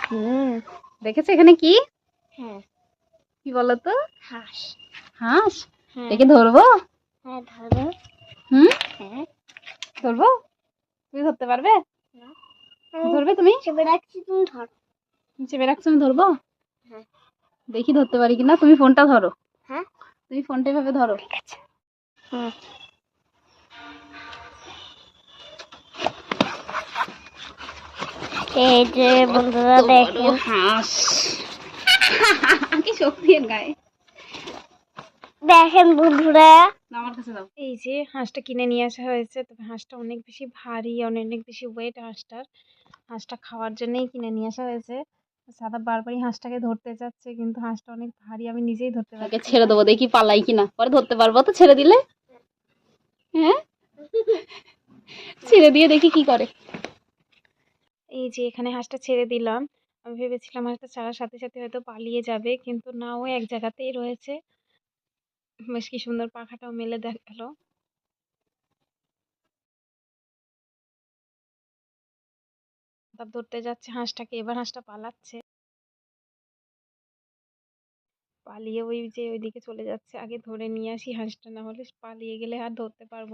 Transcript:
হুম, দেখেছো এখানে কি? হ্যাঁ, কি বলতো? হাঁস। হাঁস। হ্যাঁ। দেখে ধরবো? হ্যাঁ, ধরো। হুম, হ্যাঁ। ধরবো? তুমি ধরতে পারবে? না, ধরবে তুমি? চেপে রাখছি, তুমি ধরো। চেপে রাখছো, আমি ধরবো? হ্যাঁ। দেখি ধরতে পারি কিনা। তুমি ফোনটা ধরো। হ্যাঁ, তুমি ফোনটা এভাবে ধরো। ঠিক আছে। হুম। এই যে বন্ধুরা দেখেন, হাঁস। কি শক্তি এর গায়ে। দেখেন বন্ধুরা, আমার কাছে দাও। এই যে হাঁসটা কিনে নিয়ে আসা হয়েছে, তবে হাঁসটা অনেক বেশি ভারী, অনেক বেশি ওয়েট হাঁসটার। হাঁসটা খাওয়ার জন্যই কিনে নিয়ে আসা হয়েছে। সাদা বারবারই হাঁসটাকে ধরতে যাচ্ছে, কিন্তু হাঁসটা অনেক ভারী, আমি নিজেই ধরতে ওকে পারছি ছেড়ে না। দেবো, দেখি পালাই কিনা, পরে ধরতে পারবো তো ছেড়ে দিলে। হ্যাঁ, ছেড়ে দিয়ে দেখি কি করে। এই যে এখানে হাঁসটা ছেড়ে দিলাম। আমি ভেবেছিলাম হাঁসটা ছাড়ার সাথে সাথে হয়তো পালিয়ে যাবে, কিন্তু না, ও এক জায়গাতেই রয়েছে। বেশ কি সুন্দর পাখাটাও মেলে দেখালো। তারপর ধরতে যাচ্ছে হাঁসটাকে, এবার হাঁসটা পালাচ্ছে। পালিয়ে ওই যে ওইদিকে চলে যাচ্ছে। আগে ধরে নিয়ে আসি হাঁসটা, না হলে পালিয়ে গেলে আর ধরতে পারবো না।